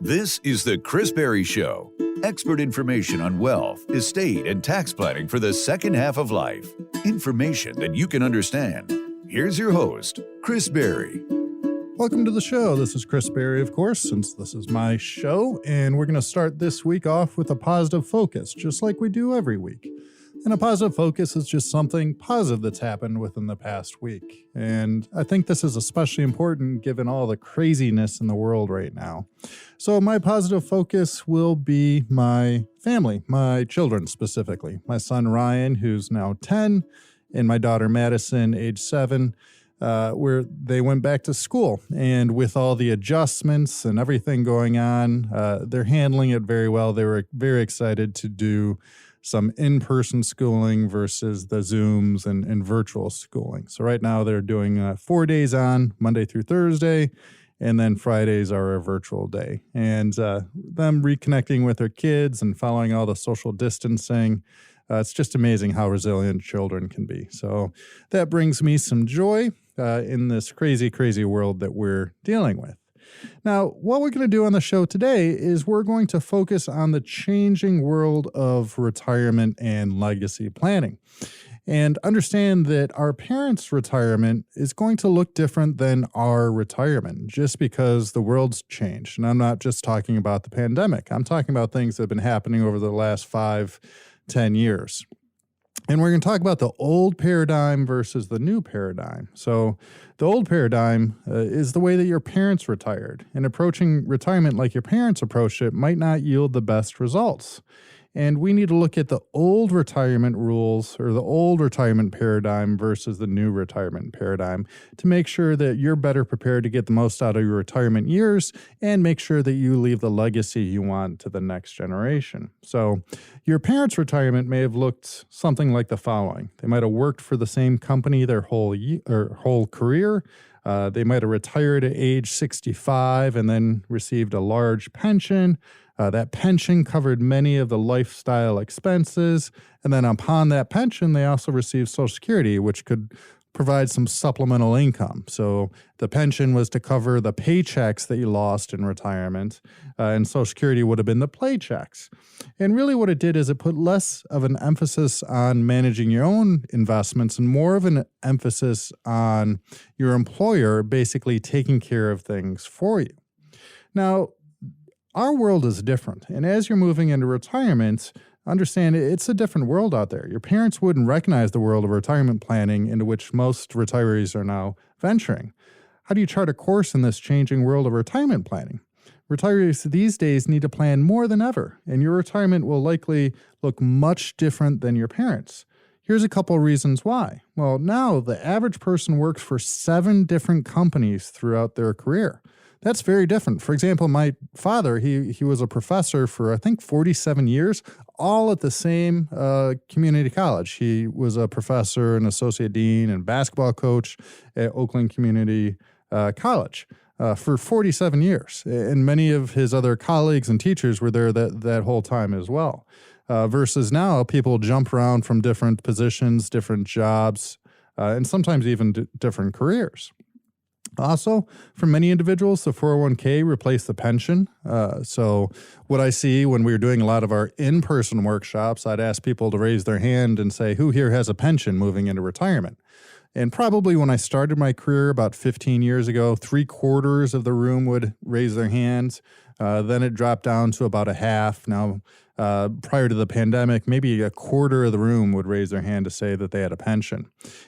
This is the Chris Berry Show. Expert information on wealth, estate, and tax planning for the second half of life. Information that you can understand. Here's your host, Chris Berry. Welcome to the show. This is Chris Berry, of course, since this is my show, and we're going to start this week off with a positive focus, just like we do every week. And a positive focus is just something positive that's happened within the past week. And I think this is especially important given all the craziness in the world right now. So my positive focus will be my family, my children specifically. My son Ryan, who's now 10, and my daughter Madison, age 7. Where they went back to school. And with all the adjustments and everything going on, they're handling it very well. They were very excited to do some in-person schooling versus the Zooms and virtual schooling. So right now they're doing 4 days on, Monday through Thursday, and then Fridays are a virtual day. And them reconnecting with their kids and following all the social distancing. It's just amazing how resilient children can be. So that brings me some joy in this crazy, crazy world that we're dealing with. Now, what we're going to do on the show today is we're going to focus on the changing world of retirement and legacy planning. And understand that our parents' retirement is going to look different than our retirement just because the world's changed. And I'm not just talking about the pandemic. I'm talking about things that have been happening over the last 5-10 years. And we're going to talk about the old paradigm versus the new paradigm. So the old paradigm is the way that your parents retired. And approaching retirement like your parents approached it might not yield the best results. And we need to look at the old retirement rules or the old retirement paradigm versus the new retirement paradigm to make sure that you're better prepared to get the most out of your retirement years and make sure that you leave the legacy you want to the next generation. So your parents' retirement may have looked something like the following. They might have worked for the same company their whole career. They might have retired at age 65 and then received a large pension. That pension covered many of the lifestyle expenses. And then upon that pension, they also received Social Security, which could provide some supplemental income. So the pension was to cover the paychecks that you lost in retirement, and Social Security would have been the paychecks. And really what it did is it put less of an emphasis on managing your own investments and more of an emphasis on your employer basically taking care of things for you. Now, our world is different, and as you're moving into retirement, understand it's a different world out there. Your parents wouldn't recognize the world of retirement planning into which most retirees are now venturing. How do you chart a course in this changing world of retirement planning? Retirees these days need to plan more than ever, and your retirement will likely look much different than your parents'. Here's a couple reasons why. Well, now the average person works for 7 different companies throughout their career. That's very different. For example, my father, he was a professor for, I think, 47 years, all at the same community college. He was a professor, an associate dean, and basketball coach at Oakland Community College for 47 years. And many of his other colleagues and teachers were there that whole time as well. Versus now, people jump around from different positions, different jobs, and sometimes even different careers. Also, for many individuals, the 401k replaced the pension. So what I see when we were doing a lot of our in-person workshops, I'd ask people to raise their hand and say, who here has a pension moving into retirement? And probably when I started my career about 15 years ago, 3/4 of the room would raise their hands. Then it dropped down to about a half. Now, prior to the pandemic, maybe 1/4 of the room would raise their hand to say that they had a pension.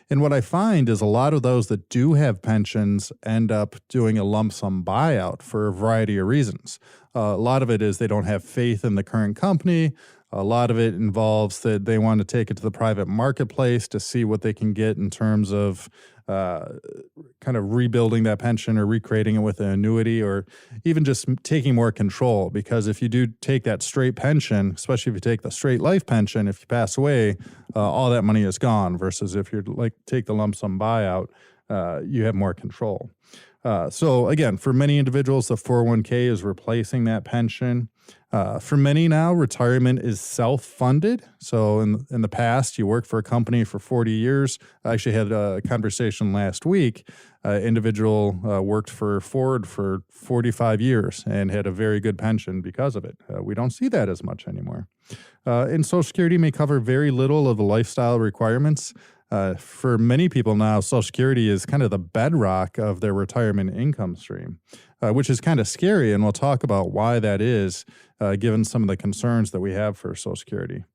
And what I find is a lot of those that do have pensions end up doing a lump sum buyout for a variety of reasons. A lot of it is they don't have faith in the current company. A lot of it involves that they want to take it to the private marketplace to see what they can get in terms of kind of rebuilding that pension or recreating it with an annuity or even just taking more control. Because if you do take that straight pension, especially if you take the straight life pension, if you pass away, all that money is gone versus if you take the lump sum buyout, you have more control. So again, for many individuals, the 401k is replacing that pension. For many now, retirement is self-funded. So in the past, you worked for a company for 40 years. I actually had a conversation last week. Individual worked for Ford for 45 years and had a very good pension because of it. We don't see that as much anymore. And Social Security may cover very little of the lifestyle requirements. For many people now, Social Security is kind of the bedrock of their retirement income stream, which is kind of scary, and we'll talk about why that is, given some of the concerns that we have for Social Security.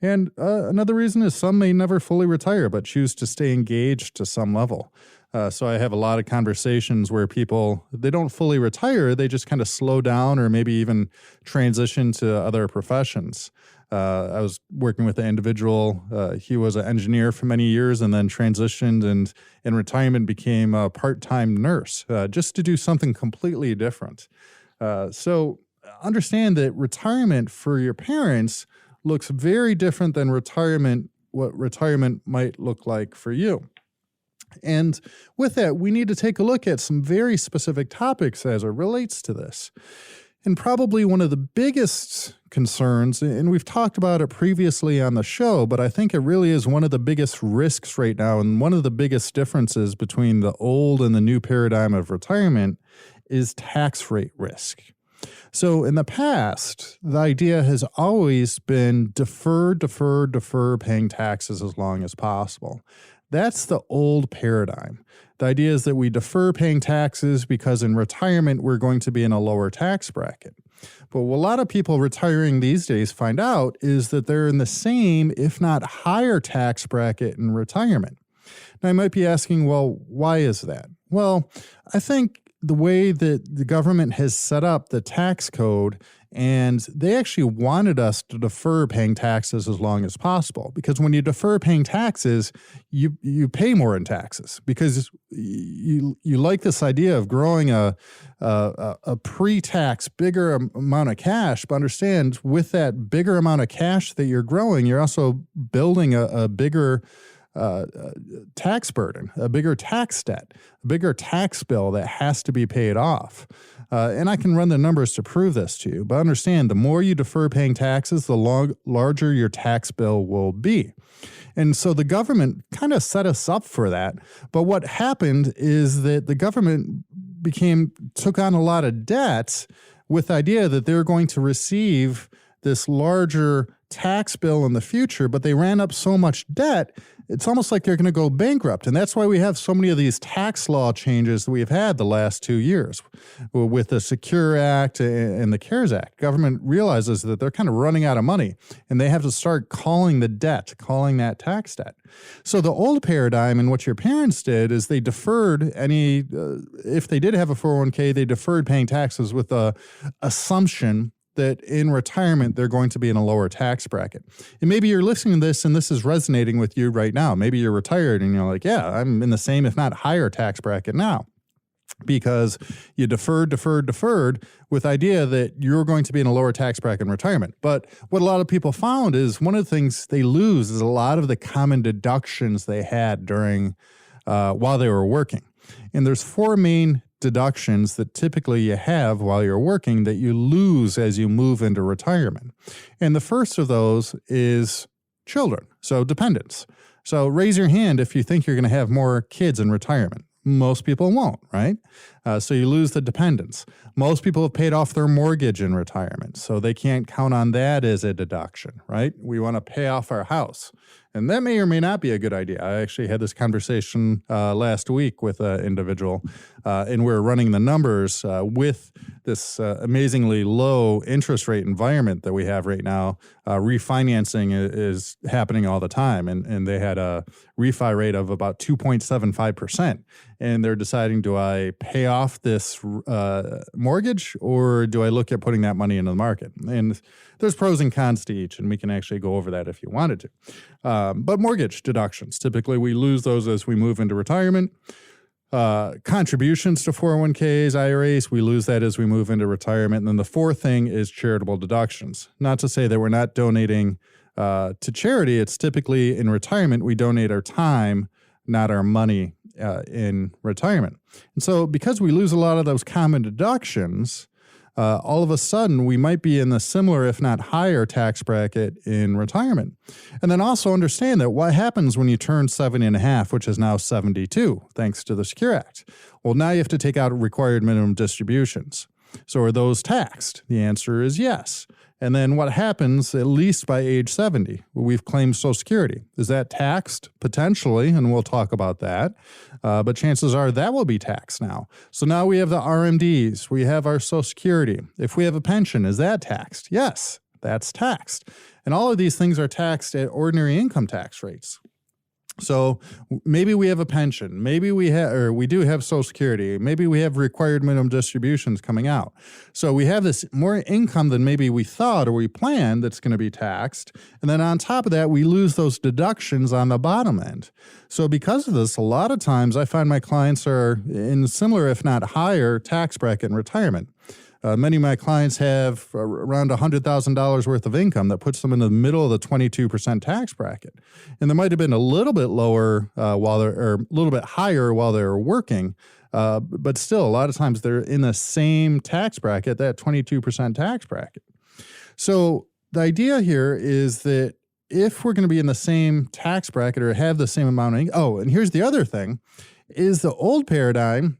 And another reason is some may never fully retire, but choose to stay engaged to some level. So I have a lot of conversations where people, they don't fully retire, they just kind of slow down or maybe even transition to other professions. I was working with an individual. He was an engineer for many years and then transitioned and in retirement became a part-time nurse just to do something completely different. So understand that retirement for your parents looks very different than what retirement might look like for you. And with that, we need to take a look at some very specific topics as it relates to this. And probably one of the biggest concerns, and we've talked about it previously on the show, but I think it really is one of the biggest risks right now, and one of the biggest differences between the old and the new paradigm of retirement is tax rate risk. So in the past, the idea has always been defer paying taxes as long as possible. That's the old paradigm. The idea is that we defer paying taxes because in retirement, we're going to be in a lower tax bracket. But what a lot of people retiring these days find out is that they're in the same, if not higher tax bracket in retirement. Now, you might be asking, well, why is that? Well, I think the way that the government has set up the tax code, and they actually wanted us to defer paying taxes as long as possible, because when you defer paying taxes, you pay more in taxes because you like this idea of growing a pre-tax bigger amount of cash. But understand, with that bigger amount of cash that you're growing, you're also building a bigger tax burden, a bigger tax debt, a bigger tax bill that has to be paid off. And I can run the numbers to prove this to you. But understand, the more you defer paying taxes, the larger your tax bill will be. And so the government kind of set us up for that. But what happened is that the government took on a lot of debt with the idea that they're going to receive this larger tax bill in the future, but they ran up so much debt, it's almost like they're going to go bankrupt. And that's why we have so many of these tax law changes that we've had the last 2 years with the Secure Act and the CARES Act. Government realizes that they're kind of running out of money, and they have to start calling that tax debt. So the old paradigm and what your parents did is they deferred if they did have a 401k, they deferred paying taxes with the assumption that in retirement, they're going to be in a lower tax bracket. And maybe you're listening to this and this is resonating with you right now. Maybe you're retired and you're like, yeah, I'm in the same, if not higher tax bracket now, because you deferred with the idea that you're going to be in a lower tax bracket in retirement. But what a lot of people found is one of the things they lose is a lot of the common deductions they had during while they were working. And there's 4 main deductions that typically you have while you're working that you lose as you move into retirement. And the first of those is children, so dependents. So raise your hand if you think you're going to have more kids in retirement. Most people won't, right? So you lose the dependents. Most people have paid off their mortgage in retirement, so they can't count on that as a deduction, right? We want to pay off our house. And that may or may not be a good idea. I actually had this conversation last week with an individual, and we're running the numbers with this amazingly low interest rate environment that we have right now. Refinancing is happening all the time, and they had a refi rate of about 2.75%. And they're deciding, do I pay off this mortgage or do I look at putting that money into the market? And there's pros and cons to each, and we can actually go over that if you wanted to. But mortgage deductions, typically we lose those as we move into retirement. Contributions to 401ks, IRAs, we lose that as we move into retirement. And then the fourth thing is charitable deductions. Not to say that we're not donating to charity. It's typically in retirement, we donate our time, not our money in retirement. And so because we lose a lot of those common deductions, all of a sudden we might be in the similar, if not higher, tax bracket in retirement. And then also understand that what happens when you turn 70.5, which is now 72, thanks to the Secure Act? Well, now you have to take out required minimum distributions. So are those taxed? The answer is yes. And then what happens at least by age 70? Well, we've claimed Social Security. Is that taxed? Potentially, and we'll talk about that. But chances are that will be taxed now. So now we have the RMDs. We have our Social Security. If we have a pension, is that taxed? Yes, that's taxed. And all of these things are taxed at ordinary income tax rates. So maybe we have a pension, maybe we do have Social Security, maybe we have required minimum distributions coming out. So we have this more income than maybe we thought or we planned that's going to be taxed. And then on top of that, we lose those deductions on the bottom end. So because of this, a lot of times I find my clients are in similar, if not higher, tax bracket in retirement. Many of my clients have around $100,000 worth of income that puts them in the middle of the 22% tax bracket. And they might have been a little bit lower or a little bit higher while they were working, but still a lot of times they're in the same tax bracket, that 22% tax bracket. So the idea here is that if we're going to be in the same tax bracket or have the same amount of income, and here's the other thing, is the old paradigm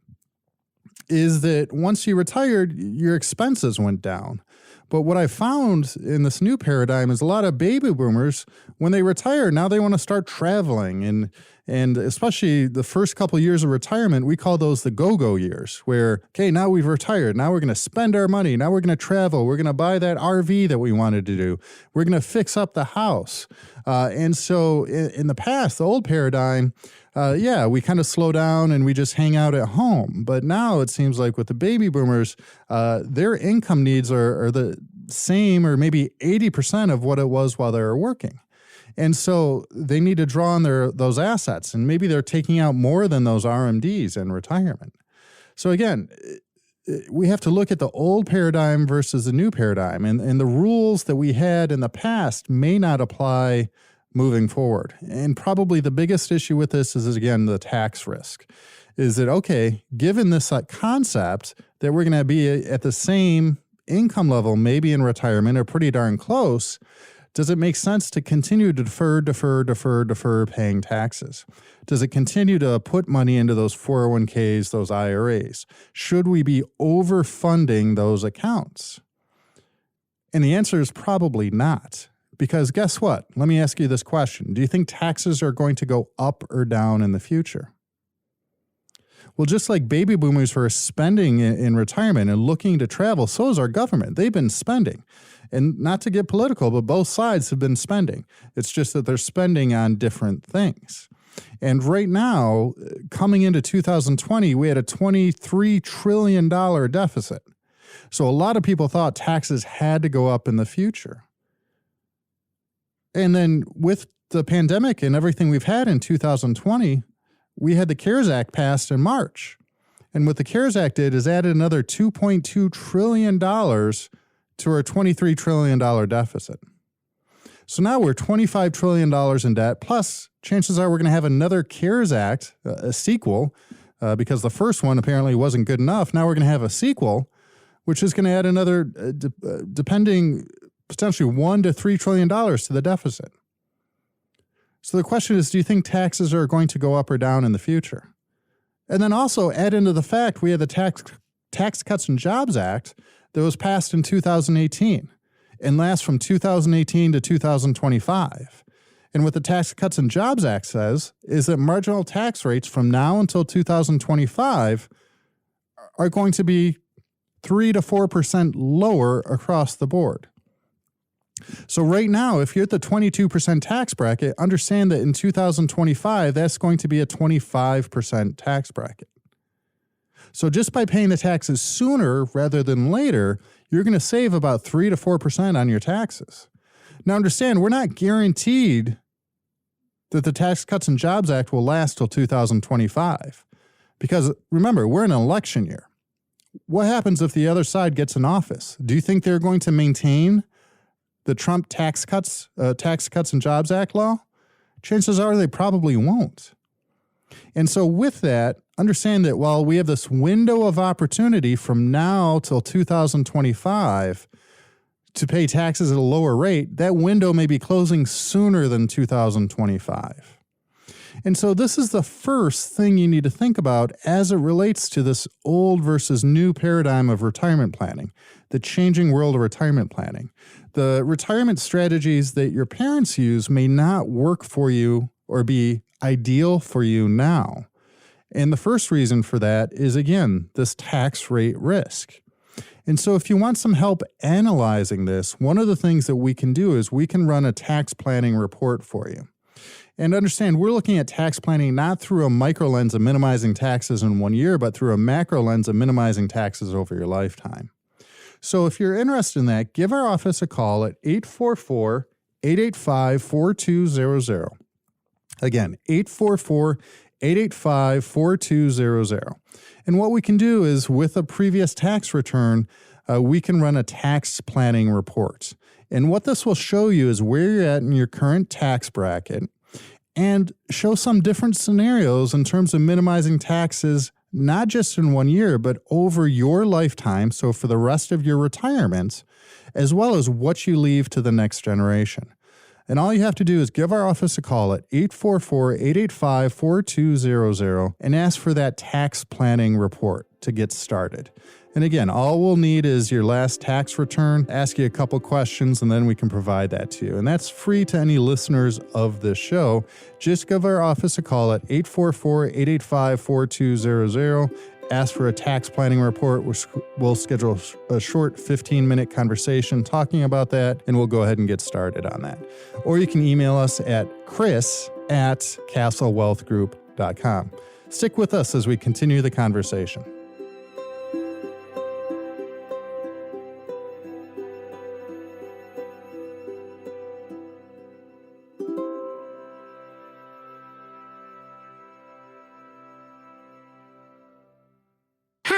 is that once you retired, your expenses went down. But what I found in this new paradigm is a lot of baby boomers, when they retire, now they want to start traveling. And especially the first couple of years of retirement, we call those the go-go years, where, okay, now we've retired. Now we're going to spend our money. Now we're going to travel. We're going to buy that RV that we wanted to do. We're going to fix up the house. And so in the past, the old paradigm, we kind of slow down and we just hang out at home. But now it seems like with the baby boomers, their income needs are the same or maybe 80% of what it was while they were working. And so they need to draw on those assets, and maybe they're taking out more than those RMDs in retirement. So again, we have to look at the old paradigm versus the new paradigm, and the rules that we had in the past may not apply moving forward. And probably the biggest issue with this is again, the tax risk. Is that, okay, given this concept that we're going to be at the same income level, maybe in retirement or pretty darn close, does it make sense to continue to defer paying taxes? Does it continue to put money into those 401ks, those IRAs? Should we be overfunding those accounts? And the answer is probably not. Because guess what? Let me ask you this question. Do you think taxes are going to go up or down in the future? Well, just like baby boomers who are spending in retirement and looking to travel, so is our government. They've been spending. And not to get political, but both sides have been spending. It's just that they're spending on different things. And right now, coming into 2020, we had a $23 trillion deficit. So a lot of people thought taxes had to go up in the future. And then with the pandemic and everything we've had in 2020, we had the CARES Act passed in March. And what the CARES Act did is added another $2.2 trillion to our $23 trillion deficit. So now we're $25 trillion in debt, plus chances are we're going to have another CARES Act, a sequel, because the first one apparently wasn't good enough. Now we're going to have a sequel, which is going to add another, depending, potentially $1 to $3 trillion to the deficit. So the question is, do you think taxes are going to go up or down in the future? And then also add into the fact we had the Tax Cuts and Jobs Act that was passed in 2018 and lasts from 2018 to 2025. And what the Tax Cuts and Jobs Act says is that marginal tax rates from now until 2025 are going to be 3 to 4% lower across the board. So right now, if you're at the 22% tax bracket, understand that in 2025, that's going to be a 25% tax bracket. So just by paying the taxes sooner rather than later, you're going to save about 3 to 4% on your taxes. Now understand, we're not guaranteed that the Tax Cuts and Jobs Act will last till 2025. Because remember, we're in an election year. What happens if the other side gets in office? Do you think they're going to maintain the Trump Tax Cuts and Jobs Act law? Chances are they probably won't. And so with that, understand that while we have this window of opportunity from now till 2025 to pay taxes at a lower rate, that window may be closing sooner than 2025. And so this is the first thing you need to think about as it relates to this old versus new paradigm of retirement planning, the changing world of retirement planning. The retirement strategies that your parents use may not work for you or be ideal for you now. And the first reason for that is, again, this tax rate risk. And so if you want some help analyzing this, one of the things that we can do is we can run a tax planning report for you. And understand, we're looking at tax planning not through a micro lens of minimizing taxes in 1 year, but through a macro lens of minimizing taxes over your lifetime. So if you're interested in that, give our office a call at 844-885-4200. Again, 844-885-4200. And what we can do is, with a previous tax return, we can run a tax planning report. And what this will show you is where you're at in your current tax bracket, and show some different scenarios in terms of minimizing taxes, not just in 1 year, but over your lifetime, so for the rest of your retirement, as well as what you leave to the next generation. And all you have to do is give our office a call at 844-885-4200 and ask for that tax planning report to get started. And again, all we'll need is your last tax return, ask you a couple questions, and then we can provide that to you. And that's free to any listeners of this show. Just give our office a call at 844-885-4200. Ask for a tax planning report. We'll schedule a short 15-minute conversation talking about that, and we'll go ahead and get started on that. Or you can email us at chris@castlewealthgroup.com. Stick with us as we continue the conversation.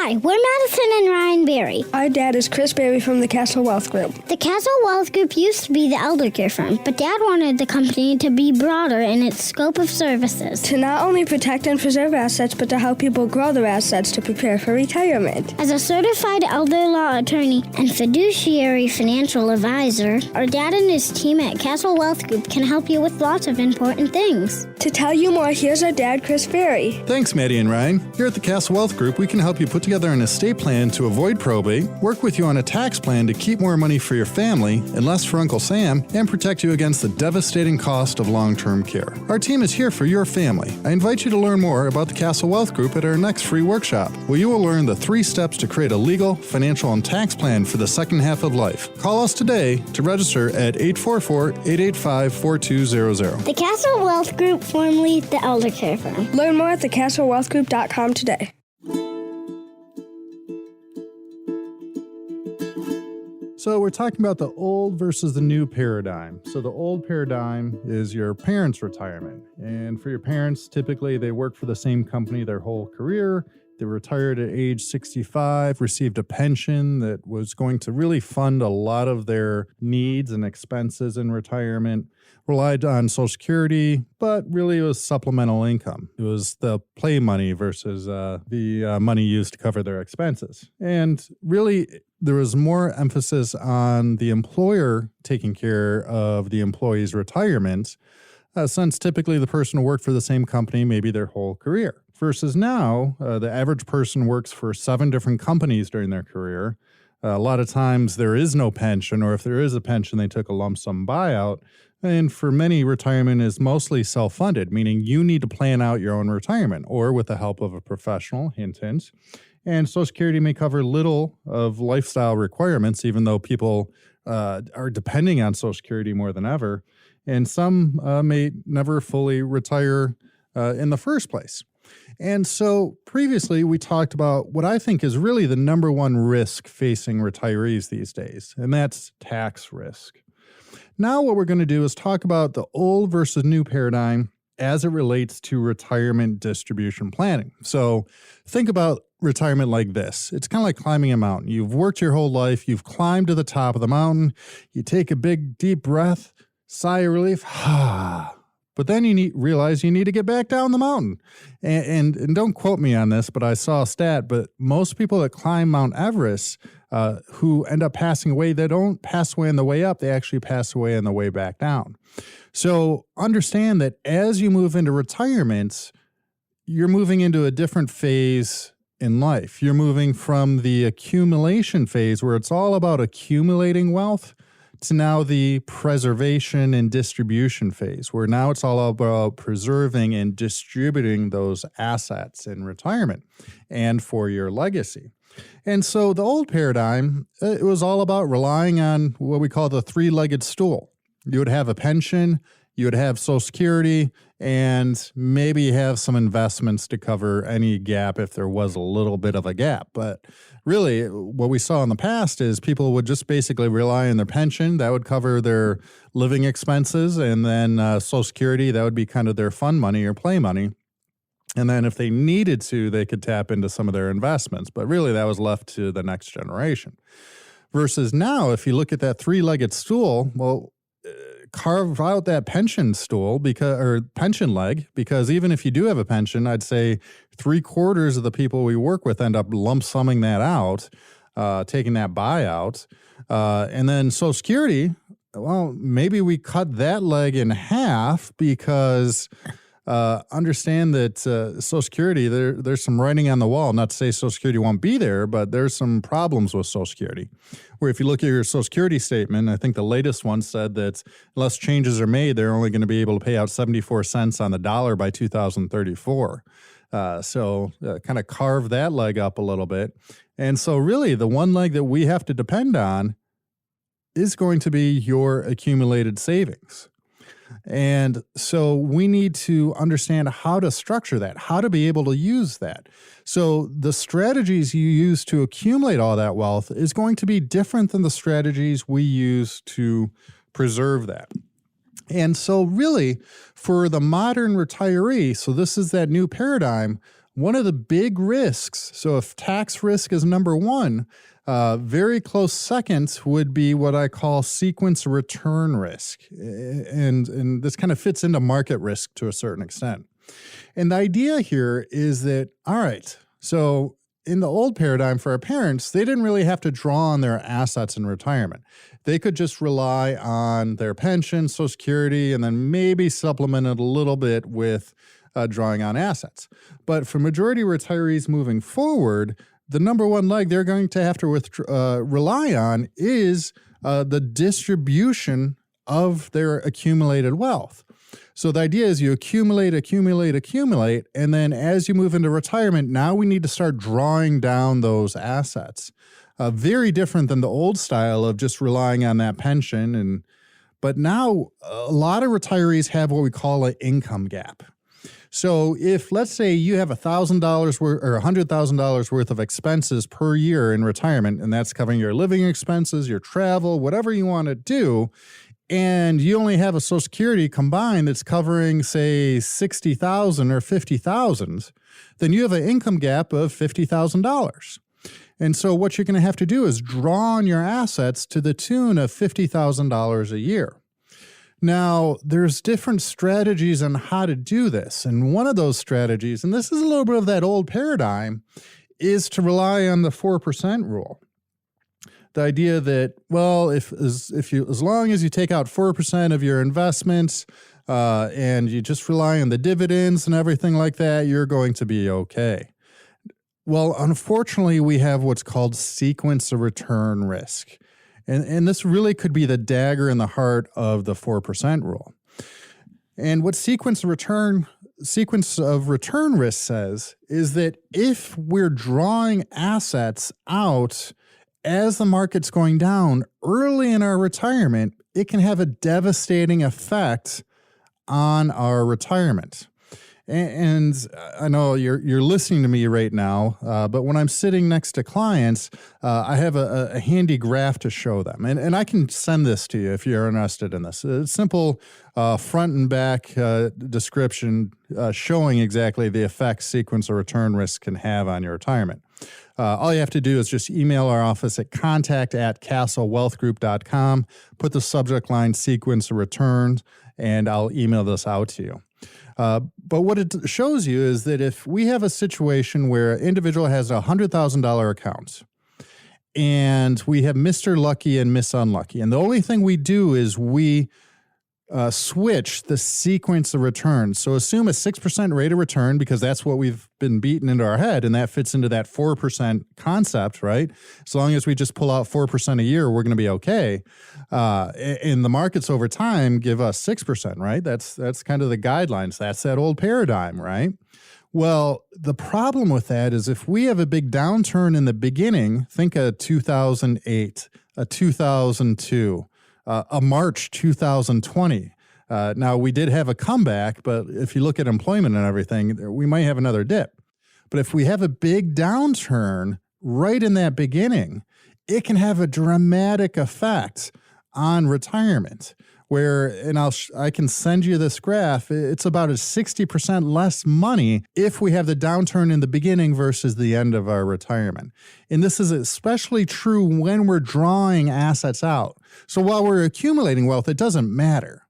Hi, we're Madison and Ryan Berry. Our dad is Chris Berry from the Castle Wealth Group. The Castle Wealth Group used to be the elder care firm, but Dad wanted the company to be broader in its scope of services. To not only protect and preserve assets, but to help people grow their assets to prepare for retirement. As a certified elder law attorney and fiduciary financial advisor, our dad and his team at Castle Wealth Group can help you with lots of important things. To tell you more, here's our dad, Chris Berry. Thanks, Maddie and Ryan. Here at the Castle Wealth Group, we can help you put together an estate plan to avoid probate, work with you on a tax plan to keep more money for your family and less for Uncle Sam, and protect you against the devastating cost of long-term care. Our team is here for your family. I invite you to learn more about the Castle Wealth Group at our next free workshop, where you will learn the 3 steps to create a legal, financial, and tax plan for the second half of life. Call us today to register at 844-885-4200. The Castle Wealth Group, formerly the elder care firm. Learn more at thecastlewealthgroup.com today. So we're talking about the old versus the new paradigm. So the old paradigm is your parents' retirement. And for your parents, typically they work for the same company their whole career. They retired at age 65, received a pension that was going to really fund a lot of their needs and expenses in retirement, relied on Social Security, but really it was supplemental income. It was the play money versus the money used to cover their expenses. And really, there was more emphasis on the employer taking care of the employee's retirement, since typically the person worked for the same company maybe their whole career. Versus now, the average person works for 7 different companies during their career. A lot of times there is no pension, or if there is a pension, they took a lump sum buyout. And for many, retirement is mostly self-funded, meaning you need to plan out your own retirement, or with the help of a professional, hint, hint. And Social Security may cover little of lifestyle requirements, even though people are depending on Social Security more than ever. And some may never fully retire in the first place. And so previously we talked about what I think is really the number one risk facing retirees these days, and that's tax risk. Now what we're going to do is talk about the old versus new paradigm as it relates to retirement distribution planning. So think about retirement like this. It's kind of like climbing a mountain. You've worked your whole life. You've climbed to the top of the mountain. You take a big, deep breath, sigh of relief, But then you realize you need to get back down the mountain. And don't quote me on this, but I saw a stat, but most people that climb Mount Everest who end up passing away, they don't pass away on the way up, they actually pass away on the way back down. So understand that as you move into retirement, you're moving into a different phase in life. You're moving from the accumulation phase where it's all about accumulating wealth to now the preservation and distribution phase, where now it's all about preserving and distributing those assets in retirement and for your legacy. And so the old paradigm, it was all about relying on what we call the three-legged stool. You would have a pension, you would have Social Security, and maybe have some investments to cover any gap if there was a little bit of a gap. But really, what we saw in the past is people would just basically rely on their pension. That would cover their living expenses. And then Social Security, that would be kind of their fun money or play money. And then if they needed to, they could tap into some of their investments. But really, that was left to the next generation. Versus now, if you look at that three-legged stool, well, carve out that pension stool or pension leg, because even if you do have a pension, I'd say 3/4 of the people we work with end up lump summing that out, taking that buyout. And then Social Security, well, maybe we cut that leg in half because understand that Social Security, there's some writing on the wall. Not to say Social Security won't be there, but there's some problems with Social Security. Where if you look at your Social Security statement, I think the latest one said that unless changes are made, they're only going to be able to pay out 74 cents on the dollar by 2034. So kind of carve that leg up a little bit. And so really the one leg that we have to depend on is going to be your accumulated savings. And so we need to understand how to structure that, how to be able to use that. So the strategies you use to accumulate all that wealth is going to be different than the strategies we use to preserve that. And so really for the modern retiree, so this is that new paradigm, one of the big risks, so if tax risk is number one, very close second would be what I call sequence return risk. And this kind of fits into market risk to a certain extent. And the idea here is that, all right, so in the old paradigm for our parents, they didn't really have to draw on their assets in retirement. They could just rely on their pension, Social Security, and then maybe supplement it a little bit with drawing on assets. But for majority retirees moving forward, the number one leg they're going to have to rely on is the distribution of their accumulated wealth. So the idea is you accumulate, and then as you move into retirement, now we need to start drawing down those assets. Very different than the old style of just relying on that pension. But now a lot of retirees have what we call an income gap. So if, let's say, you have $1,000 worth or $100,000 worth of expenses per year in retirement, and that's covering your living expenses, your travel, whatever you want to do, and you only have a Social Security combined that's covering, say, $60,000 or $50,000, then you have an income gap of $50,000. And so what you're going to have to do is draw on your assets to the tune of $50,000 a year. Now, there's different strategies on how to do this. And one of those strategies, and this is a little bit of that old paradigm, is to rely on the 4% rule. The idea that, well, as long as you take out 4% of your investments and you just rely on the dividends and everything like that, you're going to be okay. Well, unfortunately, we have what's called sequence of return risk. And this really could be the dagger in the heart of the 4% rule. And what sequence of return risk says is that if we're drawing assets out as the market's going down early in our retirement, it can have a devastating effect on our retirement. And I know you're listening to me right now, but when I'm sitting next to clients, I have a handy graph to show them. And I can send this to you if you're interested in this. A simple front and back description showing exactly the effects sequence of return risk can have on your retirement. All you have to do is just email our office at contact@castlewealthgroup.com, put the subject line sequence of returns, and I'll email this out to you. But what it shows you is that if we have a situation where an individual has a $100,000 account and we have Mr. Lucky and Miss Unlucky, and the only thing we do is we switch the sequence of returns. So assume a 6% rate of return because that's what we've been beaten into our head, and that fits into that 4% concept, right? As long as we just pull out 4% a year, we're going to be okay. And the markets over time give us 6%, right? That's kind of the guidelines. That's that old paradigm, right? Well, the problem with that is if we have a big downturn in the beginning, think a 2008, a 2002, a March 2020. Now, we did have a comeback, but if you look at employment and everything, we might have another dip. But if we have a big downturn right in that beginning, it can have a dramatic effect on retirement. And I can send you this graph. It's about a 60% less money if we have the downturn in the beginning versus the end of our retirement. And this is especially true when we're drawing assets out. So while we're accumulating wealth, it doesn't matter.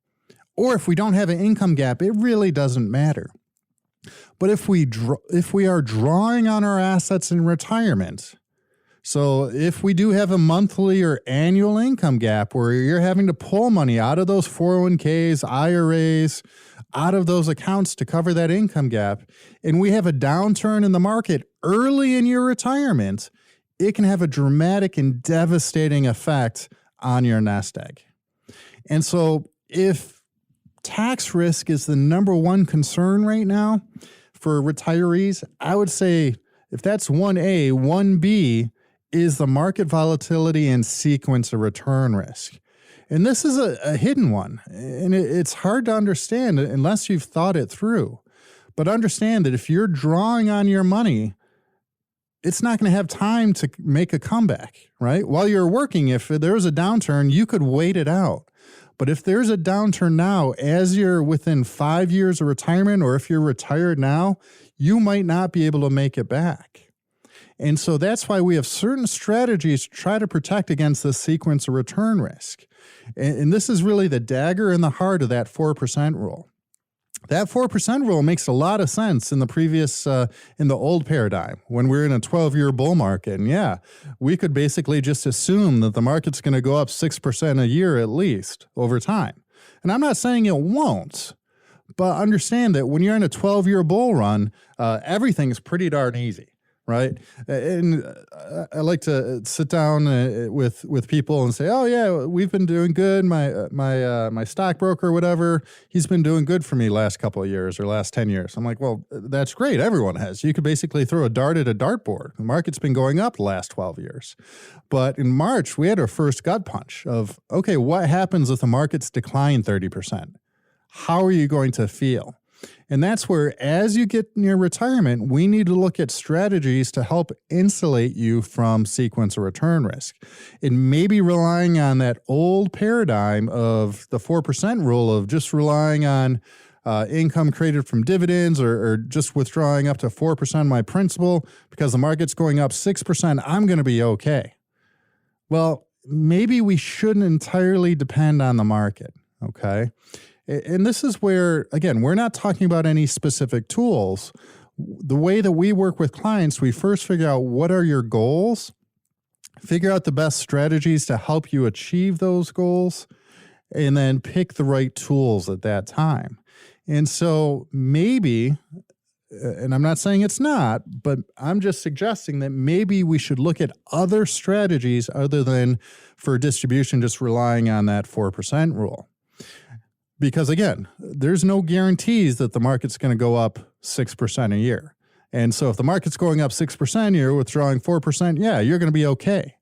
Or if we don't have an income gap, it really doesn't matter. But if we are drawing on our assets in retirement, so if we do have a monthly or annual income gap where you're having to pull money out of those 401ks, IRAs, out of those accounts to cover that income gap, and we have a downturn in the market early in your retirement, it can have a dramatic and devastating effect on your nest egg. And so if tax risk is the number one concern right now for retirees, I would say if that's 1A, 1B, is the market volatility and sequence of return risk. And this is a hidden one, and it's hard to understand unless you've thought it through. But understand that if you're drawing on your money, it's not going to have time to make a comeback, right? While you're working, if there's a downturn, you could wait it out. But if there's a downturn now, as you're within 5 years of retirement, or if you're retired now, you might not be able to make it back. And so that's why we have certain strategies to try to protect against this sequence of return risk. And this is really the dagger in the heart of that 4% rule. That 4% rule makes a lot of sense in the old paradigm when we're in a 12-year bull market. And yeah, we could basically just assume that the market's going to go up 6% a year at least over time. And I'm not saying it won't, but understand that when you're in a 12-year bull run, everything's pretty darn easy. Right. And I like to sit down with people and say, oh, yeah, we've been doing good. My stockbroker or whatever, he's been doing good for me last couple of years or last 10 years. I'm like, well, that's great. Everyone has. You could basically throw a dart at a dartboard. The market's been going up the last 12 years. But in March, we had our first gut punch of, okay, what happens if the markets decline 30%? How are you going to feel? And that's where, as you get near retirement, we need to look at strategies to help insulate you from sequence of return risk. And maybe relying on that old paradigm of the 4% rule of just relying on income created from dividends or just withdrawing up to 4% of my principal because the market's going up 6%, I'm going to be okay. Well, maybe we shouldn't entirely depend on the market, okay? And this is where, again, we're not talking about any specific tools. The way that we work with clients, we first figure out what are your goals, figure out the best strategies to help you achieve those goals, and then pick the right tools at that time. And so maybe, and I'm not saying it's not, but I'm just suggesting that maybe we should look at other strategies other than for distribution, just relying on that 4% rule. Because again, there's no guarantees that the market's going to go up 6% a year. And so if the market's going up 6%, you're withdrawing 4%, yeah, you're going to be okay.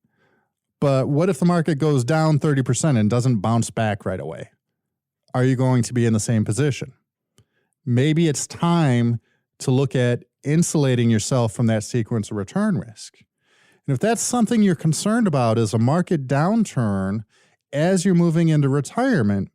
But what if the market goes down 30% and doesn't bounce back right away? Are you going to be in the same position? Maybe it's time to look at insulating yourself from that sequence of return risk. And if that's something you're concerned about is a market downturn as you're moving into retirement,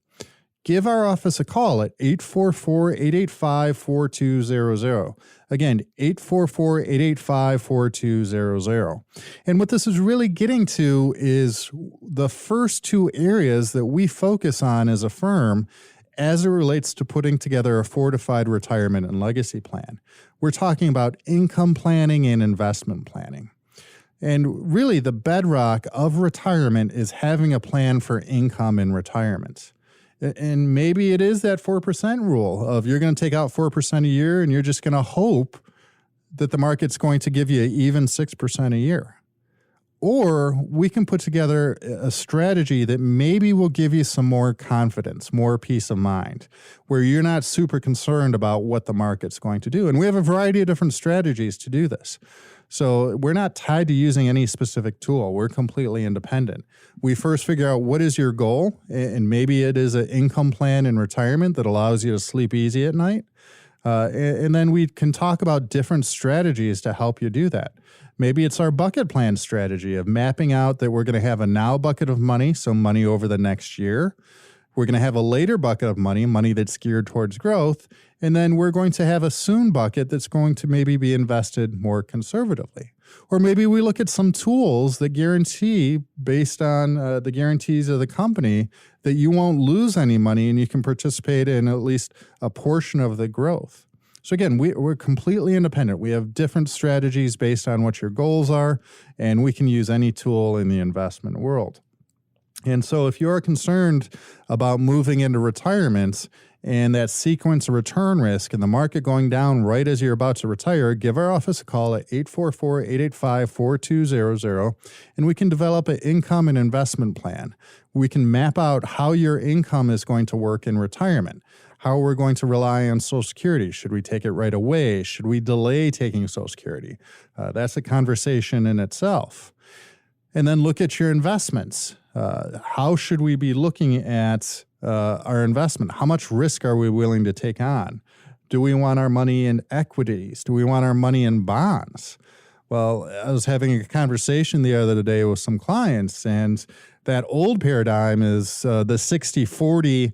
give our office a call at 844-885-4200. Again, 844-885-4200. And what this is really getting to is the first two areas that we focus on as a firm as it relates to putting together a fortified retirement and legacy plan. We're talking about income planning and investment planning. And really, the bedrock of retirement is having a plan for income in retirement. And maybe it is that 4% rule of you're going to take out 4% a year and you're just going to hope that the market's going to give you even 6% a year. Or we can put together a strategy that maybe will give you some more confidence, more peace of mind, where you're not super concerned about what the market's going to do. And we have a variety of different strategies to do this. So we're not tied to using any specific tool. We're completely independent. We first figure out what is your goal, and maybe it is an income plan in retirement that allows you to sleep easy at night. And then we can talk about different strategies to help you do that. Maybe it's our bucket plan strategy of mapping out that we're going to have a now bucket of money, so money over the next year. We're going to have a later bucket of money that's geared towards growth. And then we're going to have a soon bucket that's going to maybe be invested more conservatively. Or maybe we look at some tools that guarantee, based on the guarantees of the company, that you won't lose any money and you can participate in at least a portion of the growth. So again, we're completely independent. We have different strategies based on what your goals are, and we can use any tool in the investment world. And so if you're concerned about moving into retirement and that sequence of return risk and the market going down right as you're about to retire, give our office a call at 844-885-4200, and we can develop an income and investment plan. We can map out how your income is going to work in retirement, how we're going to rely on Social Security. Should we take it right away? Should we delay taking Social Security? That's a conversation in itself. And then look at your investments. How should we be looking at our investment? How much risk are we willing to take on? Do we want our money in equities? Do we want our money in bonds? Well, I was having a conversation the other day with some clients, and that old paradigm is the 60-40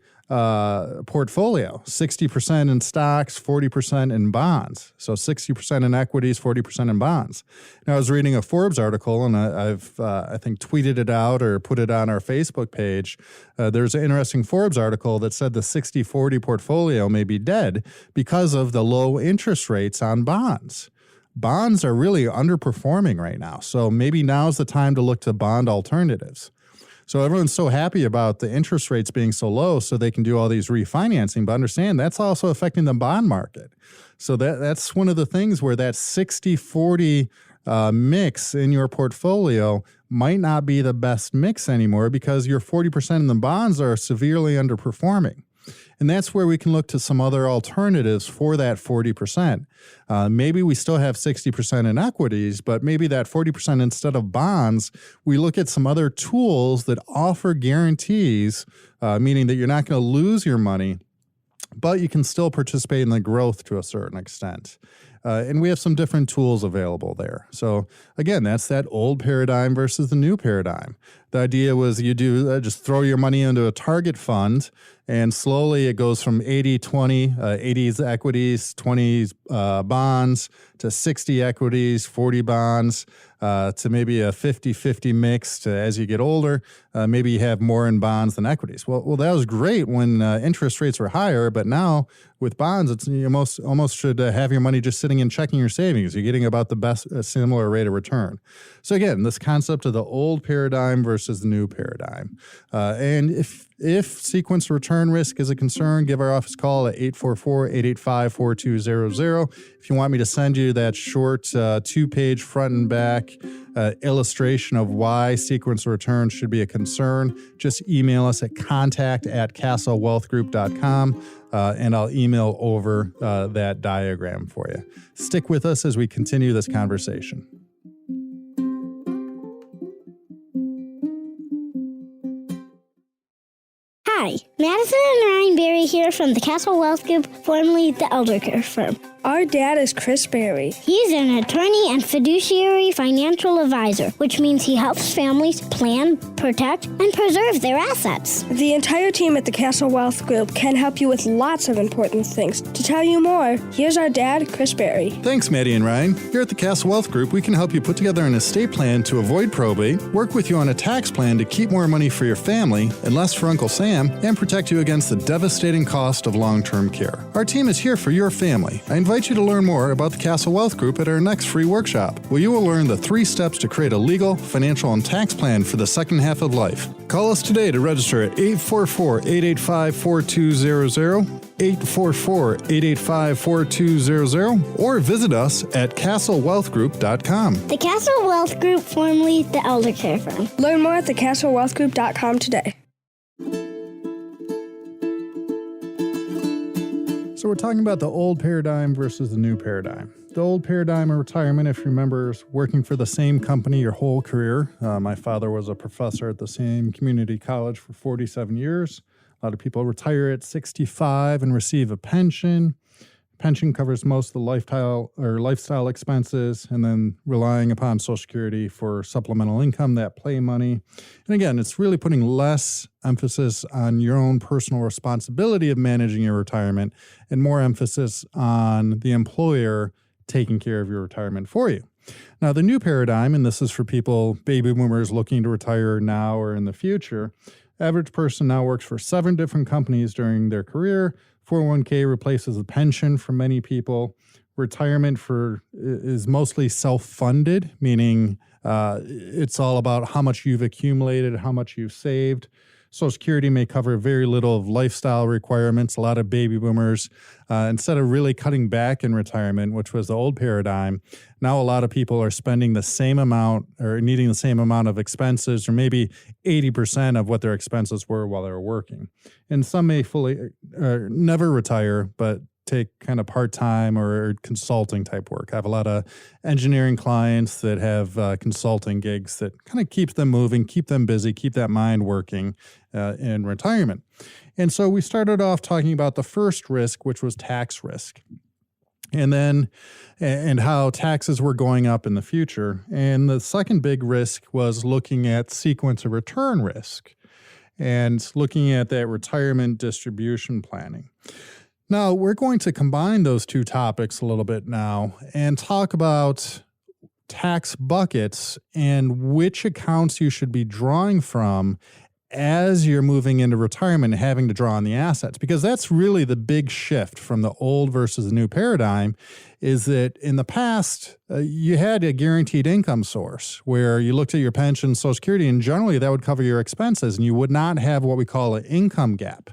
portfolio, 60% in stocks, 40% in bonds. So 60% in equities, 40% in bonds. Now, I was reading a Forbes article, and I've I think tweeted it out or put it on our Facebook page. There's an interesting Forbes article that said the 60-40 portfolio may be dead because of the low interest rates on bonds. Bonds are really underperforming right now. So maybe now's the time to look to bond alternatives. So everyone's so happy about the interest rates being so low so they can do all these refinancing, but understand that's also affecting the bond market. So that's one of the things where that 60-40 mix in your portfolio might not be the best mix anymore because your 40% in the bonds are severely underperforming. And that's where we can look to some other alternatives for that 40%. Maybe we still have 60% in equities, but maybe that 40% instead of bonds, we look at some other tools that offer guarantees, meaning that you're not going to lose your money, but you can still participate in the growth to a certain extent. And we have some different tools available there. So again, that's that old paradigm versus the new paradigm. The idea was you do just throw your money into a target fund, and slowly it goes from 80-20, 80s equities, 20s bonds, to 60 equities, 40 bonds, to maybe a 50-50 mix to, as you get older, maybe you have more in bonds than equities. Well, that was great when interest rates were higher, but now with bonds, it's you almost should have your money just sitting and checking your savings. You're getting about the best similar rate of return. So again, this concept of the old paradigm versus the new paradigm. And if sequence return risk is a concern, give our office a call at 844-885-4200. If you want me to send you that short 2-page front and back illustration of why sequence return should be a concern, just email us at contact@castlewealthgroup.com, and I'll email over that diagram for you. Stick with us as we continue this conversation. Hi, Madison and Ryan Berry here from the Castle Wealth Group, formerly the Elder Care Firm. Our dad is Chris Berry. He's an attorney and fiduciary financial advisor, which means he helps families plan, protect, and preserve their assets. The entire team at the Castle Wealth Group can help you with lots of important things. To tell you more, here's our dad, Chris Berry. Thanks, Maddie and Ryan. Here at the Castle Wealth Group, we can help you put together an estate plan to avoid probate, work with you on a tax plan to keep more money for your family and less for Uncle Sam, and protect you against the devastating cost of long-term care. Our team is here for your family. I invite you to learn more about the Castle Wealth Group at our next free workshop, where you will learn the 3 steps to create a legal, financial, and tax plan for the second half of life. Call us today to register at 844-885-4200, 844-885-4200, or visit us at castlewealthgroup.com. The Castle Wealth Group, formerly the Elder Care Firm. Learn more at thecastlewealthgroup.com today. So we're talking about the old paradigm versus the new paradigm. The old paradigm of retirement, if you remember, is working for the same company your whole career. My father was a professor at the same community college for 47 years. A lot of people retire at 65 and receive a pension. Pension covers most of the lifestyle expenses, and then relying upon Social Security for supplemental income, that play money. And again, it's really putting less emphasis on your own personal responsibility of managing your retirement and more emphasis on the employer taking care of your retirement for you. Now, the new paradigm, and this is for people, baby boomers looking to retire now or in the future, average person now works for 7 different companies during their career. 401k replaces a pension for many people. Retirement is mostly self-funded, meaning it's all about how much you've accumulated, how much you've saved. Social Security may cover very little of lifestyle requirements. A lot of baby boomers, instead of really cutting back in retirement, which was the old paradigm, now a lot of people are spending the same amount or needing the same amount of expenses, or maybe 80% of what their expenses were while they were working. And some may never retire, but take kind of part-time or consulting type work. I have a lot of engineering clients that have consulting gigs that kind of keep them moving, keep them busy, keep that mind working in retirement. And so we started off talking about the first risk, which was tax risk. And how taxes were going up in the future. And the second big risk was looking at sequence of return risk and looking at that retirement distribution planning. Now, we're going to combine those two topics a little bit now and talk about tax buckets and which accounts you should be drawing from as you're moving into retirement and having to draw on the assets, because that's really the big shift from the old versus the new paradigm, is that in the past, you had a guaranteed income source where you looked at your pension, Social Security, and generally that would cover your expenses, and you would not have what we call an income gap.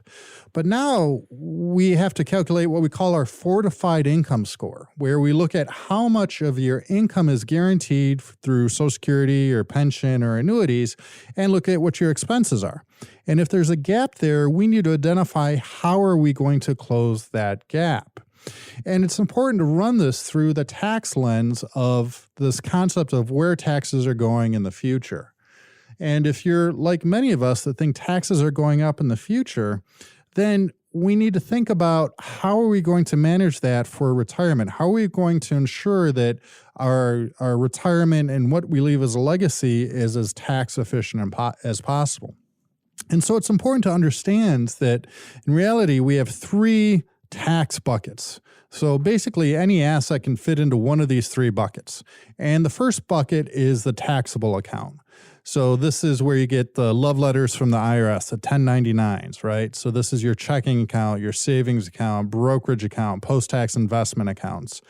But now we have to calculate what we call our fortified income score, where we look at how much of your income is guaranteed through Social Security or pension or annuities, and look at what your expenses are. And if there's a gap there, we need to identify how are we going to close that gap. And it's important to run this through the tax lens of this concept of where taxes are going in the future. And if you're like many of us that think taxes are going up in the future, then we need to think about how are we going to manage that for retirement? How are we going to ensure that our retirement and what we leave as a legacy is as tax efficient as possible? And so it's important to understand that in reality, we have 3 tax buckets. So basically, any asset can fit into one of these 3 buckets. And the first bucket is the taxable account. So this is where you get the love letters from the IRS, the 1099s, right? So this is your checking account, your savings account, brokerage account, post-tax investment accounts.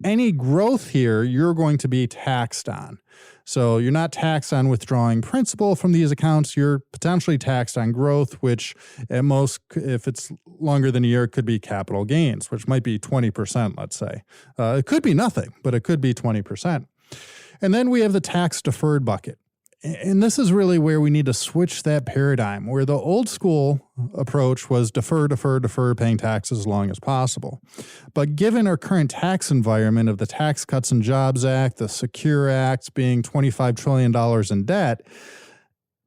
Any growth here, you're going to be taxed on. So you're not taxed on withdrawing principal from these accounts. You're potentially taxed on growth, which at most, if it's longer than a year, could be capital gains, which might be 20%, let's say. It could be nothing, but it could be 20%. And then we have the tax deferred bucket. And this is really where we need to switch that paradigm, where the old school approach was defer, paying taxes as long as possible. But given our current tax environment of the Tax Cuts and Jobs Act, the Secure Act being $25 trillion in debt,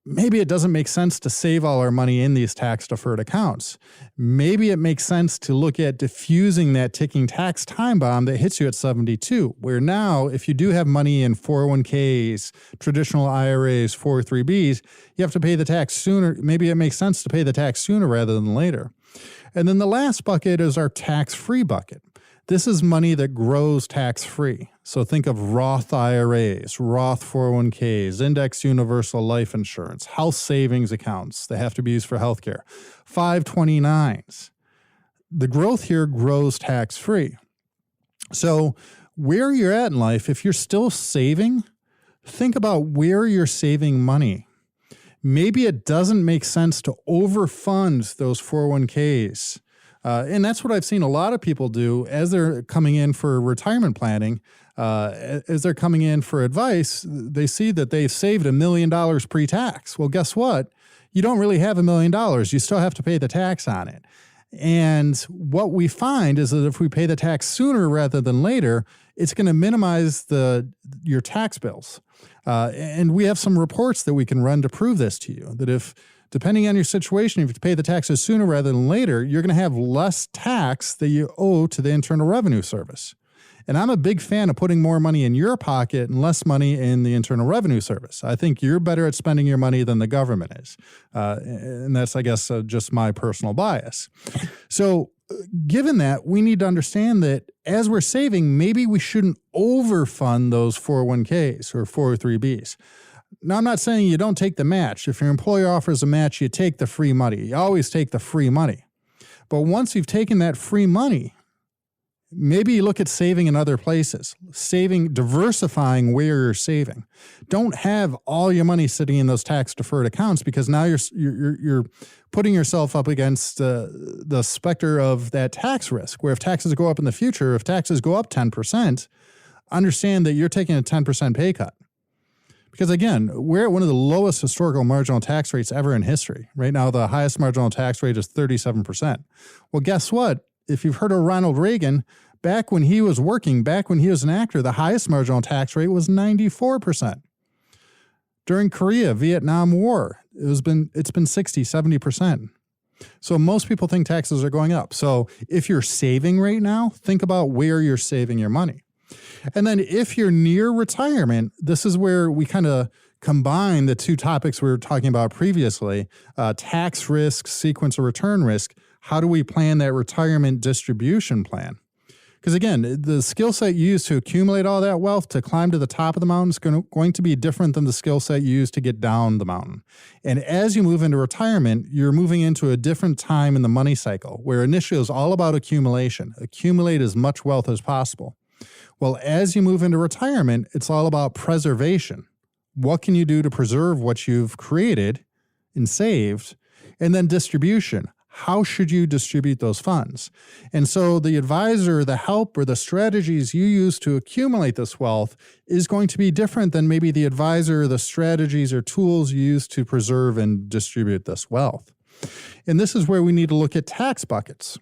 maybe it doesn't make sense to save all our money in these tax-deferred accounts. Maybe it makes sense to look at diffusing that ticking tax time bomb that hits you at 72, where now if you do have money in 401ks, traditional IRAs, 403bs, you have to pay the tax sooner. Maybe it makes sense to pay the tax sooner rather than later. And then the last bucket is our tax-free bucket. This is money that grows tax-free. So think of Roth IRAs, Roth 401ks, Index Universal Life Insurance, health savings accounts that have to be used for healthcare, 529s. The growth here grows tax-free. So where you're at in life, if you're still saving, think about where you're saving money. Maybe it doesn't make sense to overfund those 401ks. And that's what I've seen a lot of people do as they're coming in for retirement planning. As they're coming in for advice, they see that they've saved $1 million pre-tax. Well, guess what? You don't really have $1 million. You still have to pay the tax on it. And what we find is that if we pay the tax sooner rather than later, it's going to minimize your tax bills. And we have some reports that we can run to prove this to you, that if depending on your situation, if you pay the taxes sooner rather than later, you're going to have less tax that you owe to the Internal Revenue Service. And I'm a big fan of putting more money in your pocket and less money in the Internal Revenue Service. I think you're better at spending your money than the government is. And that's, I guess, just my personal bias. So given that, we need to understand that as we're saving, maybe we shouldn't overfund those 401ks or 403bs. Now, I'm not saying you don't take the match. If your employer offers a match, you take the free money. You always take the free money. But once you've taken that free money, maybe you look at saving in other places, diversifying where you're saving. Don't have all your money sitting in those tax-deferred accounts, because now you're putting yourself up against the specter of that tax risk, where if taxes go up in the future, if taxes go up 10%, understand that you're taking a 10% pay cut. Because again, we're at one of the lowest historical marginal tax rates ever in history. Right now, the highest marginal tax rate is 37%. Well, guess what? If you've heard of Ronald Reagan, back when he was working, back when he was an actor, the highest marginal tax rate was 94%. During Korea, Vietnam War, it's been 60, 70%. So most people think taxes are going up. So if you're saving right now, think about where you're saving your money. And then if you're near retirement, this is where we kind of combine the two topics we were talking about previously, tax risk, sequence of return risk. How do we plan that retirement distribution plan? Because again, the skill set you use to accumulate all that wealth to climb to the top of the mountain is going to be different than the skill set you use to get down the mountain. And as you move into retirement, you're moving into a different time in the money cycle, where initially it was all about accumulation. Accumulate as much wealth as possible. Well, as you move into retirement, it's all about preservation. What can you do to preserve what you've created and saved? And then distribution. How should you distribute those funds? And so the advisor, the help, or the strategies you use to accumulate this wealth is going to be different than maybe the advisor, the strategies or tools you use to preserve and distribute this wealth. And this is where we need to look at tax buckets.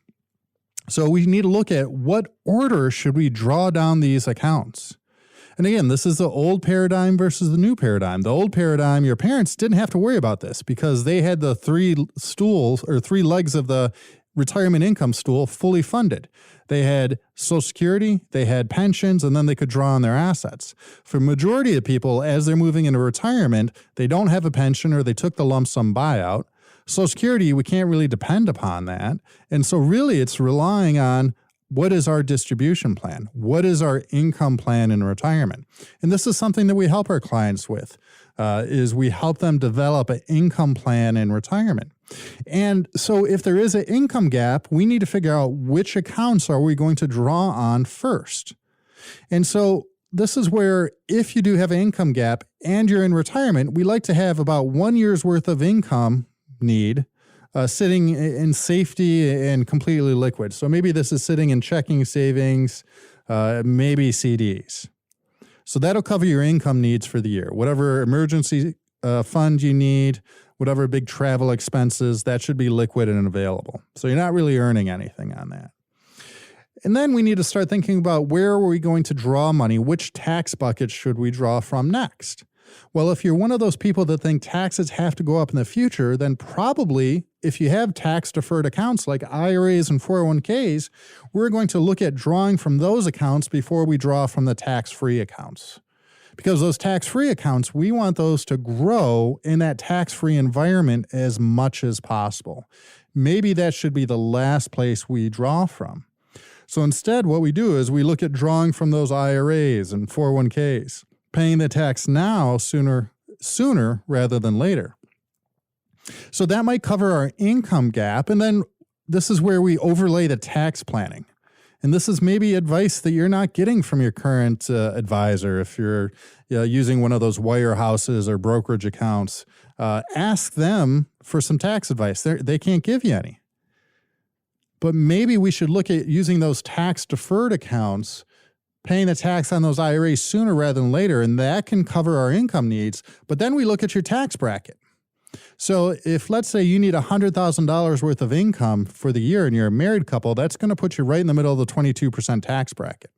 So we need to look at what order should we draw down these accounts. And again, this is the old paradigm versus the new paradigm. The old paradigm, your parents didn't have to worry about this because they had the three legs of the retirement income stool fully funded. They had Social Security, they had pensions, and then they could draw on their assets. For the majority of people, as they're moving into retirement, they don't have a pension or they took the lump sum buyout. Social Security, we can't really depend upon that. And so really it's relying on what is our distribution plan? What is our income plan in retirement? And this is something that we help our clients with, is we help them develop an income plan in retirement. And so if there is an income gap, we need to figure out which accounts are we going to draw on first. And so this is where if you do have an income gap and you're in retirement, we like to have about 1 year's worth of income need sitting in safety and completely liquid. So maybe this is sitting in checking, savings, maybe CDs. So that'll cover your income needs for the year. Whatever emergency fund you need, whatever big travel expenses, that should be liquid and available. So you're not really earning anything on that. And then we need to start thinking about where are we going to draw money? Which tax bucket should we draw from next? Well, if you're one of those people that think taxes have to go up in the future, then probably if you have tax-deferred accounts like IRAs and 401ks, we're going to look at drawing from those accounts before we draw from the tax-free accounts. Because those tax-free accounts, we want those to grow in that tax-free environment as much as possible. Maybe that should be the last place we draw from. So instead, what we do is we look at drawing from those IRAs and 401ks, paying the tax now sooner rather than later. So that might cover our income gap. And then this is where we overlay the tax planning. And this is maybe advice that you're not getting from your current advisor. If you're using one of those wirehouses or brokerage accounts, ask them for some tax advice. They can't give you any. But maybe we should look at using those tax-deferred accounts, paying the tax on those IRAs sooner rather than later, and that can cover our income needs. But then we look at your tax bracket. So if, let's say, you need $100,000 worth of income for the year and you're a married couple, that's going to put you right in the middle of the 22% tax bracket.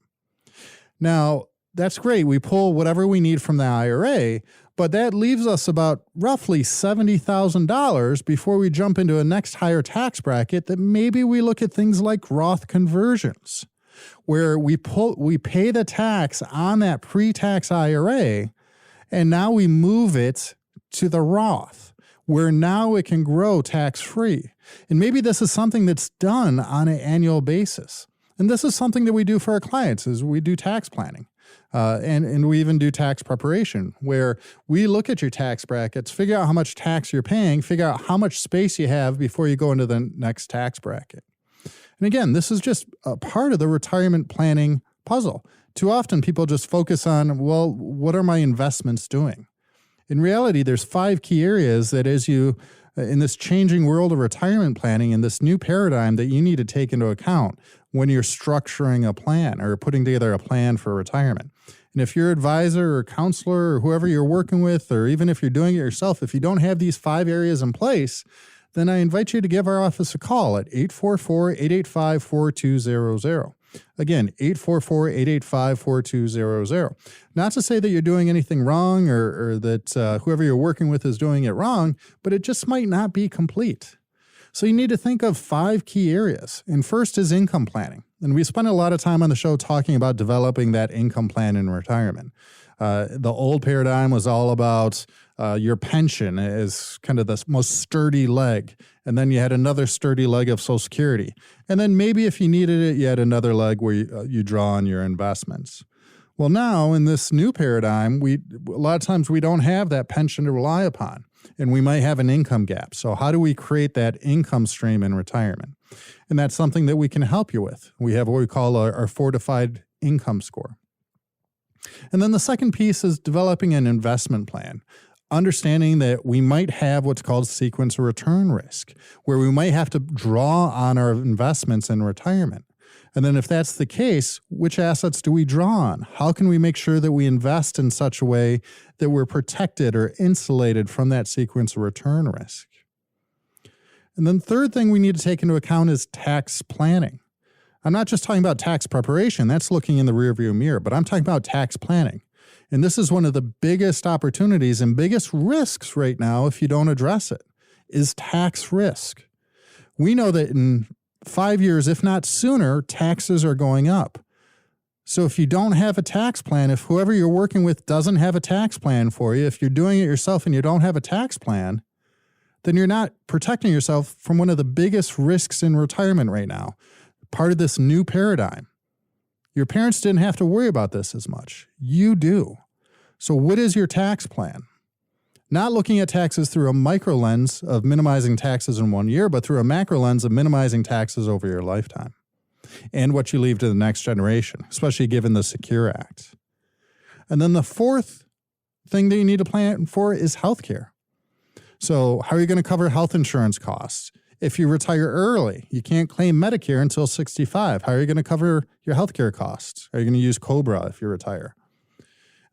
Now, that's great. We pull whatever we need from the IRA, but that leaves us about roughly $70,000 before we jump into a next higher tax bracket that maybe we look at things like Roth conversions, where we pay the tax on that pre-tax IRA, and now we move it to the Roth, where now it can grow tax-free. And maybe this is something that's done on an annual basis. And this is something that we do for our clients, is we do tax planning. And we even do tax preparation, where we look at your tax brackets, figure out how much tax you're paying, figure out how much space you have before you go into the next tax bracket. And again, this is just a part of the retirement planning puzzle. Too often people just focus on, well, what are my investments doing? In reality, there's 5 key areas that as you, in this changing world of retirement planning and this new paradigm that you need to take into account when you're structuring a plan or putting together a plan for retirement. And if your advisor or counselor or whoever you're working with, or even if you're doing it yourself, if you don't have these 5 areas in place, then I invite you to give our office a call at 844-885-4200. Again, 844-885-4200. Not to say that you're doing anything wrong or that whoever you're working with is doing it wrong, but it just might not be complete. So you need to think of 5 key areas. And first is income planning. And we spent a lot of time on the show talking about developing that income plan in retirement. The old paradigm was all about your pension as kind of the most sturdy leg. And then you had another sturdy leg of Social Security. And then maybe if you needed it, you had another leg where you draw on your investments. Well, now in this new paradigm, a lot of times we don't have that pension to rely upon, and we might have an income gap. So how do we create that income stream in retirement? And that's something that we can help you with. We have what we call our fortified income score. And then the second piece is developing an investment plan, understanding that we might have what's called sequence of return risk, where we might have to draw on our investments in retirement. And then if that's the case, which assets do we draw on? How can we make sure that we invest in such a way that we're protected or insulated from that sequence of return risk? And then third thing we need to take into account is tax planning. I'm not just talking about tax preparation, that's looking in the rearview mirror, but I'm talking about tax planning. And this is one of the biggest opportunities and biggest risks right now if you don't address it, is tax risk. We know that in 5 years, if not sooner, taxes are going up. So if you don't have a tax plan, if whoever you're working with doesn't have a tax plan for you, if you're doing it yourself and you don't have a tax plan, then you're not protecting yourself from one of the biggest risks in retirement right now, part of this new paradigm. Your parents didn't have to worry about this as much. You do. So what is your tax plan? Not looking at taxes through a micro lens of minimizing taxes in 1 year, but through a macro lens of minimizing taxes over your lifetime and what you leave to the next generation, especially given the Secure Act. And then the fourth thing that you need to plan for is healthcare. So how are you going to cover health insurance costs? If you retire early, you can't claim Medicare until 65. How are you going to cover your healthcare costs? Are you going to use COBRA if you retire?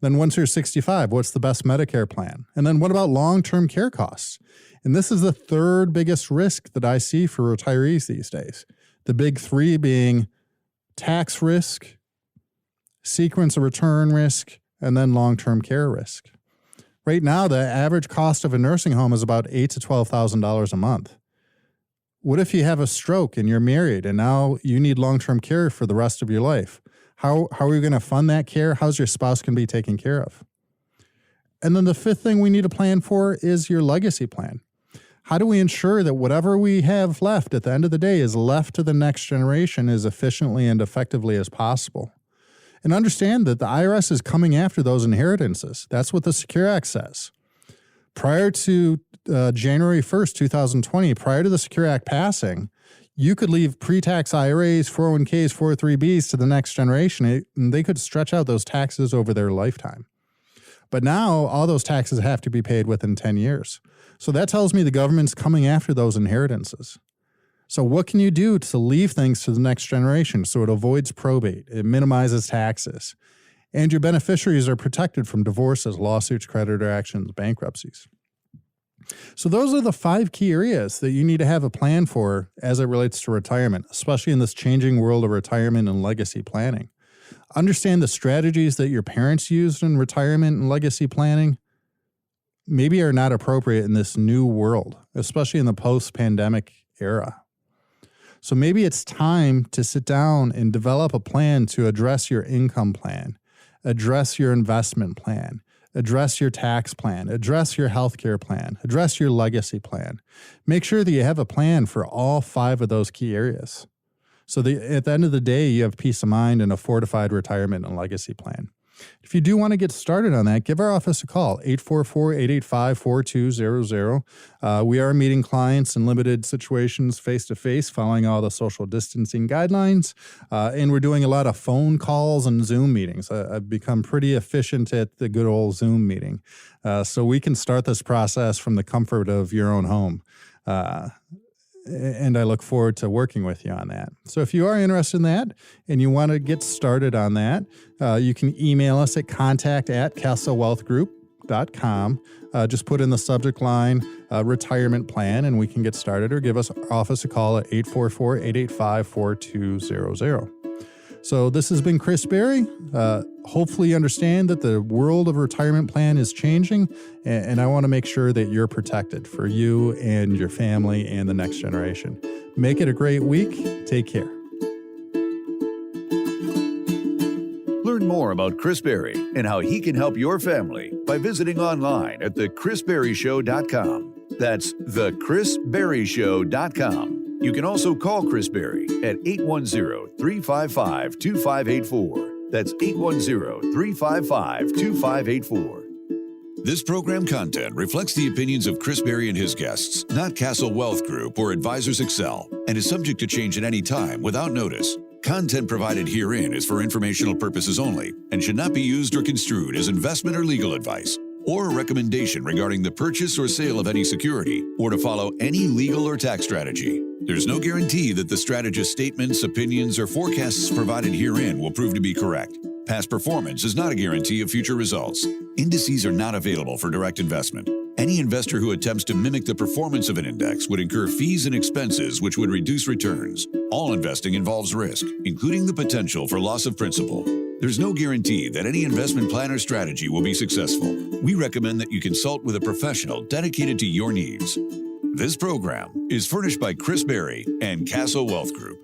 Then once you're 65, what's the best Medicare plan? And then what about long-term care costs? And this is the third biggest risk that I see for retirees these days. The big 3 being tax risk, sequence of return risk, and then long-term care risk. Right now, the average cost of a nursing home is about $8,000 to $12,000 a month. What if you have a stroke and you're married and now you need long-term care for the rest of your life? How are you going to fund that care? How's your spouse going to be taken care of? And then the fifth thing we need to plan for is your legacy plan. How do we ensure that whatever we have left at the end of the day is left to the next generation as efficiently and effectively as possible? And understand that the IRS is coming after those inheritances. That's what the Secure Act says. Prior to January 1st, 2020, prior to the Secure Act passing, you could leave pre-tax IRAs, 401ks, 403bs to the next generation, and they could stretch out those taxes over their lifetime. But now all those taxes have to be paid within 10 years. So that tells me the government's coming after those inheritances. So what can you do to leave things to the next generation so it avoids probate, it minimizes taxes, and your beneficiaries are protected from divorces, lawsuits, creditor actions, bankruptcies? So those are the 5 key areas that you need to have a plan for as it relates to retirement, especially in this changing world of retirement and legacy planning. Understand the strategies that your parents used in retirement and legacy planning maybe are not appropriate in this new world, especially in the post-pandemic era. So maybe it's time to sit down and develop a plan to address your income plan, address your investment plan, address your tax plan, address your healthcare plan, address your legacy plan. Make sure that you have a plan for all 5 of those key areas. So at the end of the day, you have peace of mind and a fortified retirement and legacy plan. If you do want to get started on that, give our office a call, 844-885-4200. We are meeting clients in limited situations face-to-face, following all the social distancing guidelines, and we're doing a lot of phone calls and Zoom meetings. I've become pretty efficient at the good old Zoom meeting, so we can start this process from the comfort of your own home. And I look forward to working with you on that. So if you are interested in that and you want to get started on that, you can email us at contact@castlewealthgroup.com. Just put in the subject line, retirement plan, and we can get started, or give us our office a call at 844-885-4200. So this has been Chris Berry. Hopefully you understand that the world of retirement plan is changing, and I want to make sure that you're protected for you and your family and the next generation. Make it a great week. Take care. Learn more about Chris Berry and how he can help your family by visiting online at thechrisberryshow.com. That's thechrisberryshow.com. You can also call Chris Berry at 810-355-2584. That's 810-355-2584. This program content reflects the opinions of Chris Berry and his guests, not Castle Wealth Group or Advisors Excel, and is subject to change at any time without notice. Content provided herein is for informational purposes only and should not be used or construed as investment or legal advice, or a recommendation regarding the purchase or sale of any security, or to follow any legal or tax strategy. There's no guarantee that the strategist's statements, opinions, or forecasts provided herein will prove to be correct. Past performance is not a guarantee of future results. Indices are not available for direct investment. Any investor who attempts to mimic the performance of an index would incur fees and expenses which would reduce returns. All investing involves risk, including the potential for loss of principal. There's no guarantee that any investment plan or strategy will be successful. We recommend that you consult with a professional dedicated to your needs. This program is furnished by Chris Berry and Castle Wealth Group.